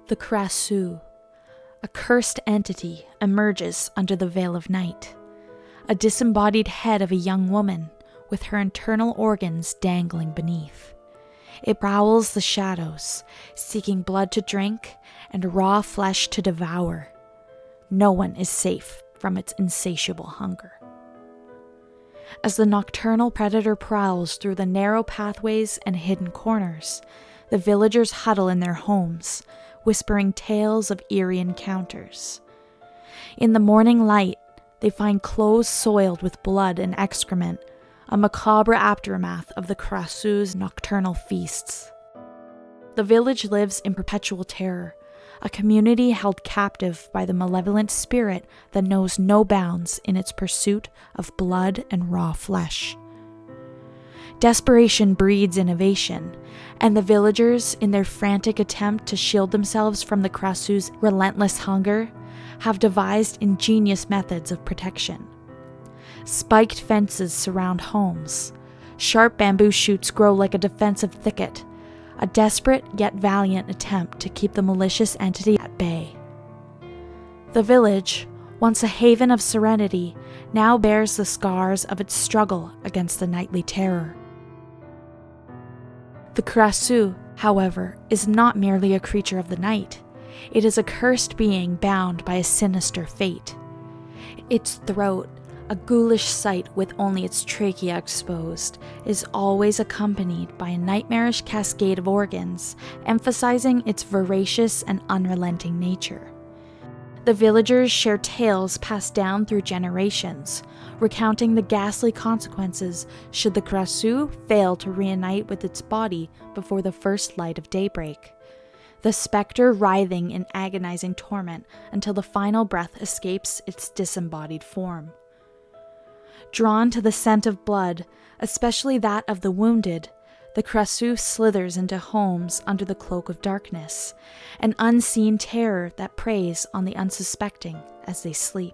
The Krasu, a cursed entity, emerges under the veil of night. A disembodied head of a young woman, with her internal organs dangling beneath. It prowls the shadows, seeking blood to drink and raw flesh to devour. No one is safe from its insatiable hunger. As the nocturnal predator prowls through the narrow pathways and hidden corners, the villagers huddle in their homes, whispering tales of eerie encounters. In the morning light, they find clothes soiled with blood and excrement, a macabre aftermath of the Krasu's nocturnal feasts. The village lives in perpetual terror, a community held captive by the malevolent spirit that knows no bounds in its pursuit of blood and raw flesh. Desperation breeds innovation, and the villagers, in their frantic attempt to shield themselves from the Krasu's relentless hunger, have devised ingenious methods of protection. Spiked fences surround homes. Sharp bamboo shoots grow like a defensive thicket, a desperate yet valiant attempt to keep the malicious entity at bay. The village, once a haven of serenity, now bears the scars of its struggle against the nightly terror. The Krasu, however, is not merely a creature of the night. It is a cursed being bound by a sinister fate. Its throat, a ghoulish sight with only its trachea exposed, is always accompanied by a nightmarish cascade of organs, emphasizing its voracious and unrelenting nature. The villagers share tales passed down through generations, recounting the ghastly consequences should the Krasu fail to reunite with its body before the first light of daybreak. The specter writhing in agonizing torment until the final breath escapes its disembodied form. Drawn to the scent of blood, especially that of the wounded, the Krasu slithers into homes under the cloak of darkness, an unseen terror that preys on the unsuspecting as they sleep.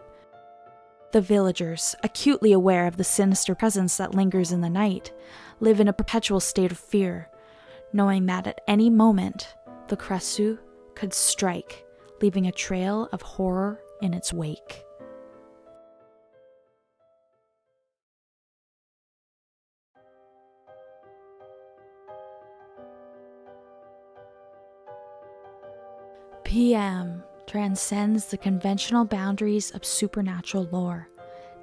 The villagers, acutely aware of the sinister presence that lingers in the night, live in a perpetual state of fear, knowing that at any moment, the Krasu could strike, leaving a trail of horror in its wake. PM transcends the conventional boundaries of supernatural lore,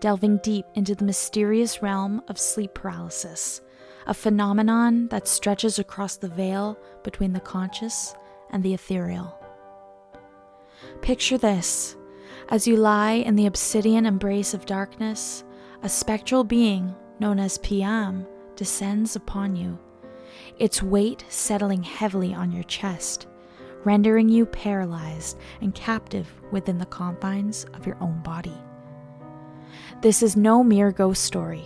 delving deep into the mysterious realm of sleep paralysis, a phenomenon that stretches across the veil between the conscious and the ethereal. Picture this: as you lie in the obsidian embrace of darkness, a spectral being known as PM descends upon you, its weight settling heavily on your chest, rendering you paralyzed and captive within the confines of your own body. This is no mere ghost story.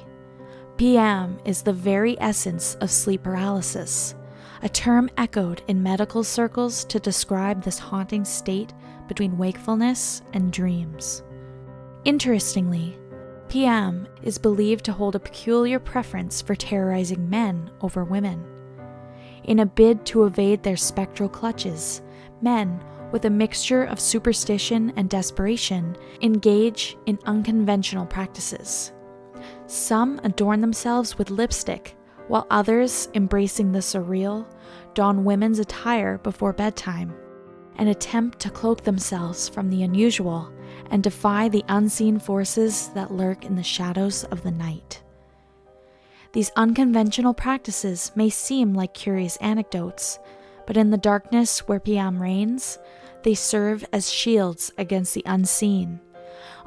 PM is the very essence of sleep paralysis, a term echoed in medical circles to describe this haunting state between wakefulness and dreams. Interestingly, PM is believed to hold a peculiar preference for terrorizing men over women. In a bid to evade their spectral clutches, men, with a mixture of superstition and desperation, engage in unconventional practices. Some adorn themselves with lipstick, while others, embracing the surreal, don women's attire before bedtime, and attempt to cloak themselves from the unusual and defy the unseen forces that lurk in the shadows of the night. These unconventional practices may seem like curious anecdotes, but in the darkness where PM reigns, they serve as shields against the unseen,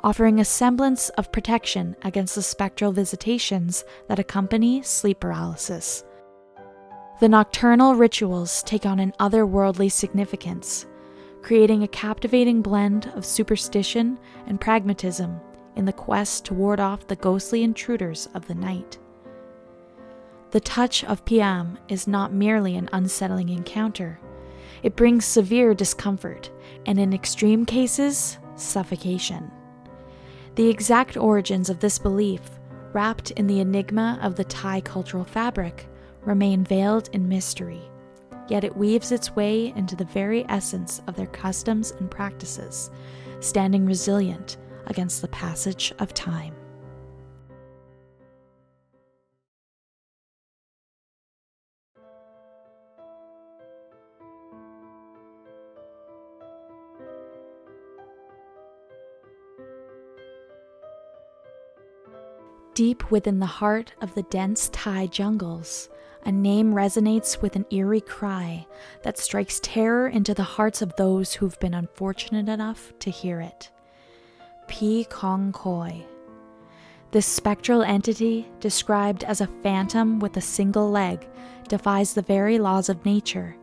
offering a semblance of protection against the spectral visitations that accompany sleep paralysis. The nocturnal rituals take on an otherworldly significance, creating a captivating blend of superstition and pragmatism in the quest to ward off the ghostly intruders of the night. The touch of PM is not merely an unsettling encounter. It brings severe discomfort, and in extreme cases, suffocation. The exact origins of this belief, wrapped in the enigma of the Thai cultural fabric, remain veiled in mystery. yet it weaves its way into the very essence of their customs and practices, standing resilient against the passage of time. Deep within the heart of the dense Thai jungles, a name resonates with an eerie cry that strikes terror into the hearts of those who've been unfortunate enough to hear it. Pi Kong Khoi. This spectral entity, described as a phantom with a single leg, defies the very laws of nature,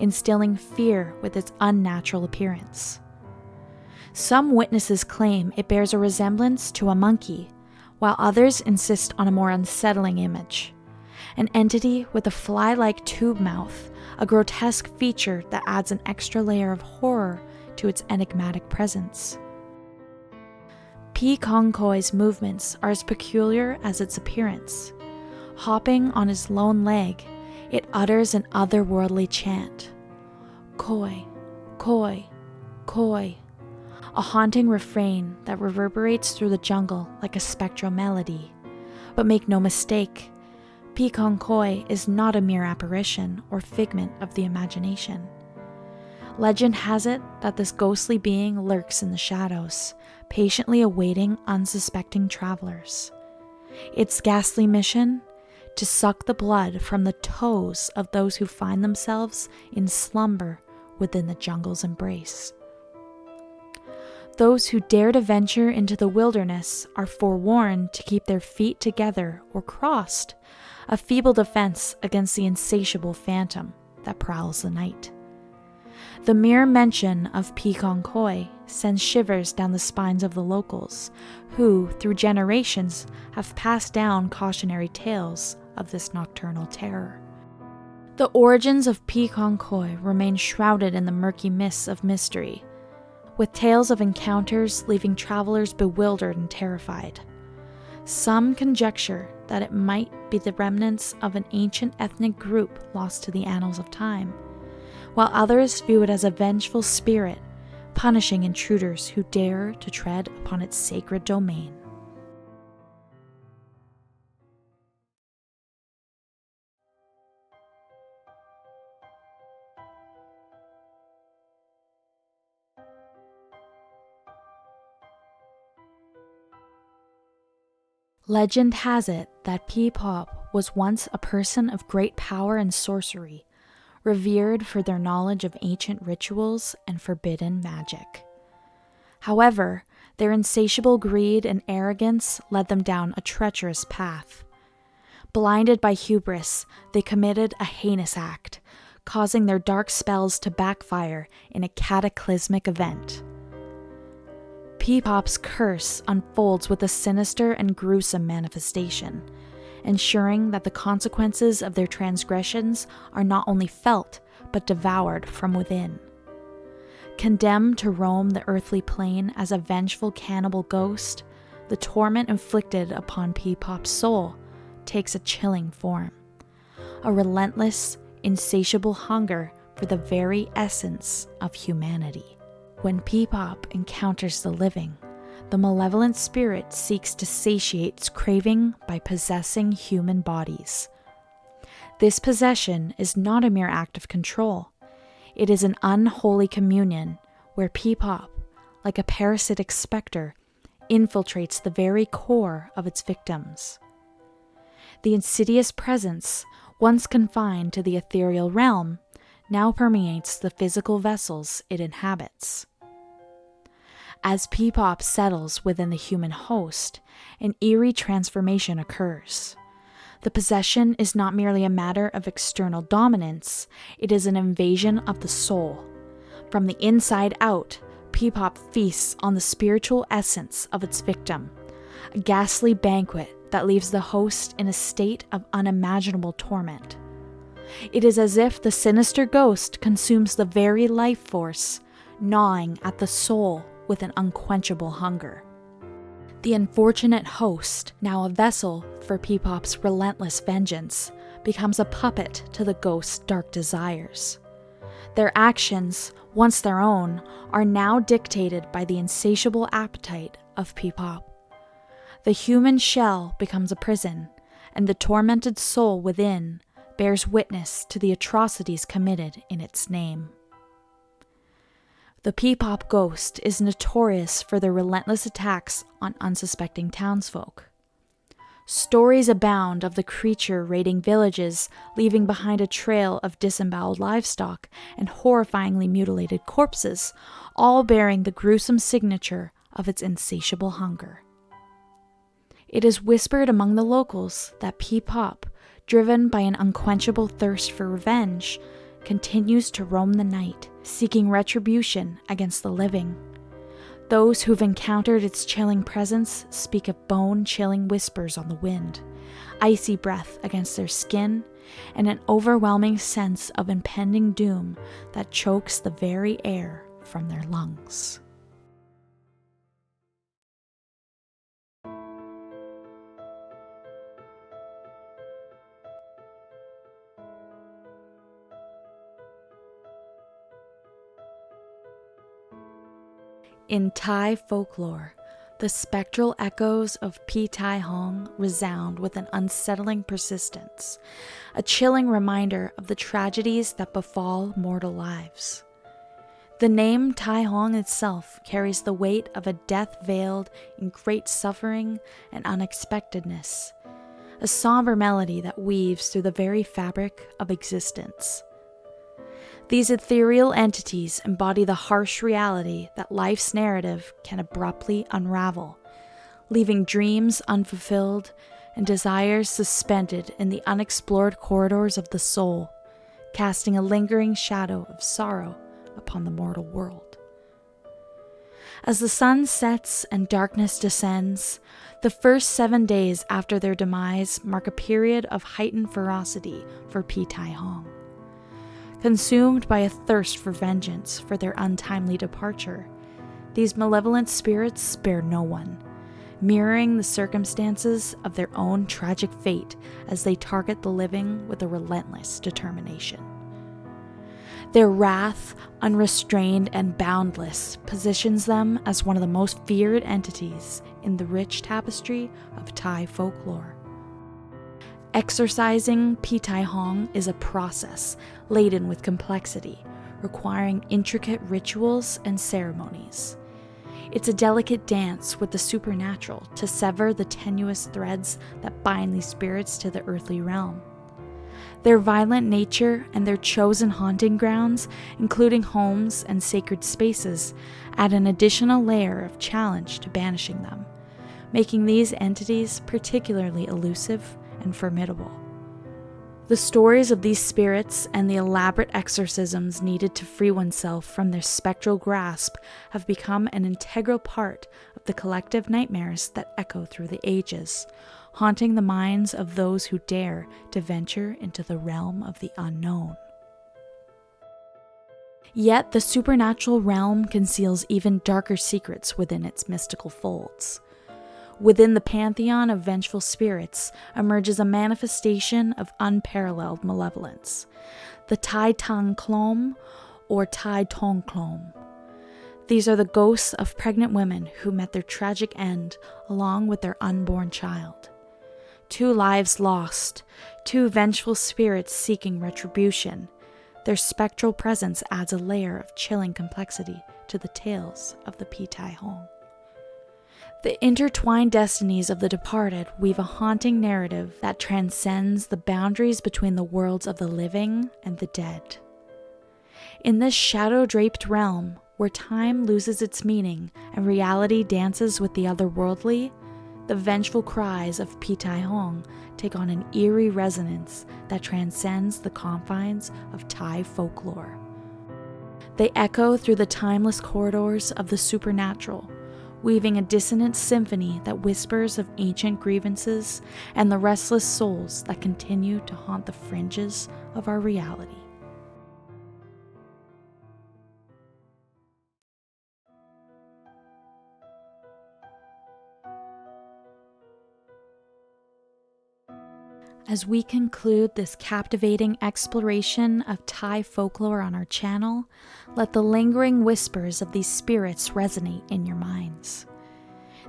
instilling fear with its unnatural appearance. Some witnesses claim it bears a resemblance to a monkey, while others insist on a more unsettling image. An entity with a fly-like tube mouth, a grotesque feature that adds an extra layer of horror to its enigmatic presence. Pi Kong Khoi's movements are as peculiar as its appearance. Hopping on his lone leg, it utters an otherworldly chant. Khoi, Khoi, Khoi. A haunting refrain that reverberates through the jungle like a spectral melody. But make no mistake, Pi Kong Khoi is not a mere apparition or figment of the imagination. Legend has it that this ghostly being lurks in the shadows, patiently awaiting unsuspecting travelers. Its ghastly mission? To suck the blood from the toes of those who find themselves in slumber within the jungle's embrace. Those who dare to venture into the wilderness are forewarned to keep their feet together or crossed, a feeble defense against the insatiable phantom that prowls the night. The mere mention of Pi Kong Khoi sends shivers down the spines of the locals, who, through generations, have passed down cautionary tales of this nocturnal terror. The origins of Pi Kong Khoi remain shrouded in the murky mists of mystery, with tales of encounters leaving travelers bewildered and terrified. Some conjecture that it might be the remnants of an ancient ethnic group lost to the annals of time, while others view it as a vengeful spirit, punishing intruders who dare to tread upon its sacred domain. Legend has it that Pi Pop was once a person of great power and sorcery, revered for their knowledge of ancient rituals and forbidden magic. However, their insatiable greed and arrogance led them down a treacherous path. Blinded by hubris, they committed a heinous act, causing their dark spells to backfire in a cataclysmic event. Pi Pop's curse unfolds with a sinister and gruesome manifestation, ensuring that the consequences of their transgressions are not only felt, but devoured from within. Condemned to roam the earthly plane as a vengeful cannibal ghost, the torment inflicted upon Pi Pop's soul takes a chilling form. A relentless, insatiable hunger for the very essence of humanity. When Pi Pop encounters the living, the malevolent spirit seeks to satiate its craving by possessing human bodies. This possession is not a mere act of control. It is an unholy communion where Pi Pop, like a parasitic specter, infiltrates the very core of its victims. The insidious presence, once confined to the ethereal realm, now permeates the physical vessels it inhabits. As Pi Pop settles within the human host, an eerie transformation occurs. The possession is not merely a matter of external dominance, it is an invasion of the soul. From the inside out, Pi Pop feasts on the spiritual essence of its victim, a ghastly banquet that leaves the host in a state of unimaginable torment. It is as if the sinister ghost consumes the very life force, gnawing at the soul with an unquenchable hunger. The unfortunate host, now a vessel for Pi Pop's relentless vengeance, becomes a puppet to the ghost's dark desires. Their actions, once their own, are now dictated by the insatiable appetite of P-pop. The human shell becomes a prison, and the tormented soul within bears witness to the atrocities committed in its name. The P-pop ghost is notorious for their relentless attacks on unsuspecting townsfolk. Stories abound of the creature raiding villages, leaving behind a trail of disemboweled livestock and horrifyingly mutilated corpses, all bearing the gruesome signature of its insatiable hunger. It is whispered among the locals that P-pop, driven by an unquenchable thirst for revenge, continues to roam the night, seeking retribution against the living. Those who've encountered its chilling presence speak of bone-chilling whispers on the wind, icy breath against their skin, and an overwhelming sense of impending doom that chokes the very air from their lungs. In Thai folklore, the spectral echoes of Pi Tai Hong resound with an unsettling persistence, a chilling reminder of the tragedies that befall mortal lives. The name Tai Hong itself carries the weight of a death veiled in great suffering and unexpectedness, a somber melody that weaves through the very fabric of existence. These ethereal entities embody the harsh reality that life's narrative can abruptly unravel, leaving dreams unfulfilled and desires suspended in the unexplored corridors of the soul, casting a lingering shadow of sorrow upon the mortal world. As the sun sets and darkness descends, the first 7 days after their demise mark a period of heightened ferocity for Pi Tai Hong. Consumed by a thirst for vengeance for their untimely departure, these malevolent spirits spare no one, mirroring the circumstances of their own tragic fate as they target the living with a relentless determination. Their wrath, unrestrained and boundless, positions them as one of the most feared entities in the rich tapestry of Thai folklore. Exorcising Pi Tai Hong is a process laden with complexity, requiring intricate rituals and ceremonies. It's a delicate dance with the supernatural to sever the tenuous threads that bind these spirits to the earthly realm. Their violent nature and their chosen haunting grounds, including homes and sacred spaces, add an additional layer of challenge to banishing them, making these entities particularly elusive and formidable. The stories of these spirits and the elaborate exorcisms needed to free oneself from their spectral grasp have become an integral part of the collective nightmares that echo through the ages, haunting the minds of those who dare to venture into the realm of the unknown. Yet the supernatural realm conceals even darker secrets within its mystical folds. Within the pantheon of vengeful spirits emerges a manifestation of unparalleled malevolence, the Tai Tang Klom or Tai Tong Klom. These are the ghosts of pregnant women who met their tragic end along with their unborn child. 2 lives lost, 2 vengeful spirits seeking retribution. Their spectral presence adds a layer of chilling complexity to the tales of the Pi Tai Hong. The intertwined destinies of the departed weave a haunting narrative that transcends the boundaries between the worlds of the living and the dead. In this shadow-draped realm, where time loses its meaning and reality dances with the otherworldly, the vengeful cries of Pi Tai Hong take on an eerie resonance that transcends the confines of Thai folklore. They echo through the timeless corridors of the supernatural, weaving a dissonant symphony that whispers of ancient grievances and the restless souls that continue to haunt the fringes of our reality. As we conclude this captivating exploration of Thai folklore on our channel, let the lingering whispers of these spirits resonate in your minds.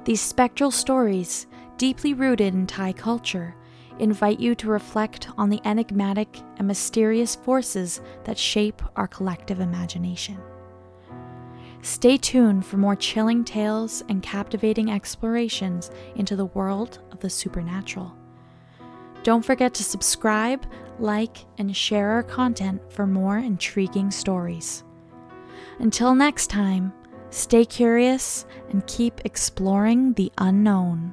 These spectral stories, deeply rooted in Thai culture, invite you to reflect on the enigmatic and mysterious forces that shape our collective imagination. Stay tuned for more chilling tales and captivating explorations into the world of the supernatural. Don't forget to subscribe, like, and share our content for more intriguing stories. Until next time, stay curious and keep exploring the unknown.